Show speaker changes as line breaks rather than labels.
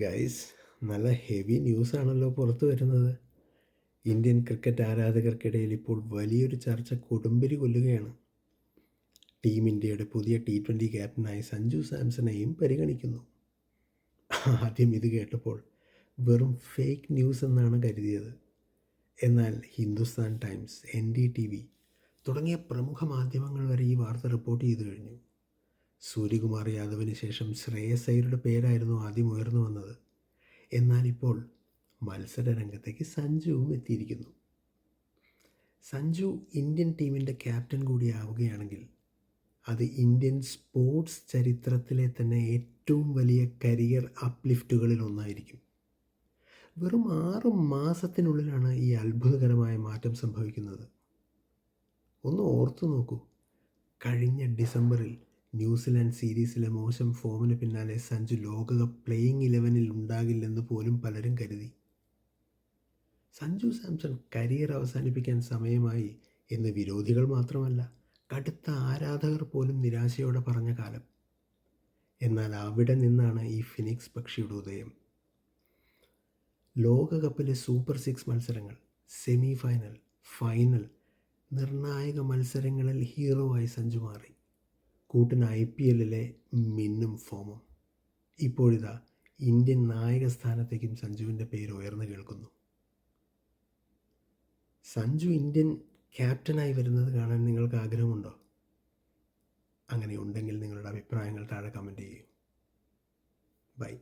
Guys, നല്ല heavy ന്യൂസാണല്ലോ പുറത്തു വരുന്നത്. ഇന്ത്യൻ ക്രിക്കറ്റ് ആരാധകർക്കിടയിൽ ഇപ്പോൾ വലിയൊരു ചർച്ച കൊടുമ്പിരി കൊല്ലുകയാണ്. ടീം ഇന്ത്യയുടെ പുതിയ T20 ക്യാപ്റ്റനായി സഞ്ജു സാംസണെയും പരിഗണിക്കുന്നു. ആദ്യം ഇത് കേട്ടപ്പോൾ വെറും ഫേക്ക് ന്യൂസ് എന്നാണ് കരുതിയത്. എന്നാൽ ഹിന്ദുസ്ഥാൻ ടൈംസ്, NDTV തുടങ്ങിയ പ്രമുഖ മാധ്യമങ്ങൾ വരെ ഈ വാർത്ത റിപ്പോർട്ട് ചെയ്തു കഴിഞ്ഞു. സൂര്യകുമാർ യാദവിന് ശേഷം ശ്രേയസ് അയ്യരുടെ പേരായിരുന്നു ആദ്യം ഉയർന്നു വന്നത്. എന്നാൽ ഇപ്പോൾ മത്സര രംഗത്തേക്ക് സഞ്ജുവും എത്തിയിരിക്കുന്നു. സഞ്ജു ഇന്ത്യൻ ടീമിൻ്റെ ക്യാപ്റ്റൻ കൂടിയാവുകയാണെങ്കിൽ അത് ഇന്ത്യൻ സ്പോർട്സ് ചരിത്രത്തിലെ തന്നെ ഏറ്റവും വലിയ കരിയർ അപ്ലിഫ്റ്റുകളിൽ ഒന്നായിരിക്കും. വെറും 6 മാസത്തിനുള്ളിലാണ് ഈ അത്ഭുതകരമായ മാറ്റം സംഭവിക്കുന്നത്. ഒന്ന് ഓർത്തു നോക്കൂ, കഴിഞ്ഞ ഡിസംബറിൽ ന്യൂസിലാൻഡ് സീരീസിലെ മോശം ഫോമിന് പിന്നാലെ സഞ്ജു ലോകകപ്പ് പ്ലേയിങ് 11-ൽ ഉണ്ടാകില്ലെന്ന് പോലും പലരും കരുതി. സഞ്ജു സാംസൺ കരിയർ അവസാനിപ്പിക്കാൻ സമയമായി എന്ന് വിരോധികൾ മാത്രമല്ല, കടുത്ത ആരാധകർ പോലും നിരാശയോടെ പറഞ്ഞ കാലം. എന്നാൽ അവിടെ നിന്നാണ് ഈ ഫിനിക്സ് പക്ഷിയുടെ ഉദയം. ലോകകപ്പിലെ സൂപ്പർ 6 മത്സരങ്ങൾ, സെമി ഫൈനൽ, ഫൈനൽ, നിർണായക മത്സരങ്ങളിൽ ഹീറോ ആയി സഞ്ജു മാറി. കൂട്ടിന് IPL-ലെ മിന്നും ഫോമും. ഇപ്പോഴിതാ ഇന്ത്യൻ നായക സ്ഥാനത്തേക്കും സഞ്ജുവിൻ്റെ പേര് ഉയർന്നു കേൾക്കുന്നു. സഞ്ജു ഇന്ത്യൻ ക്യാപ്റ്റനായി വരുന്നത് കാണാൻ നിങ്ങൾക്ക് ആഗ്രഹമുണ്ടോ? അങ്ങനെ ഉണ്ടെങ്കിൽ നിങ്ങളുടെ അഭിപ്രായങ്ങൾ താഴെ കമൻറ്റ് ചെയ്യൂ. ബൈ.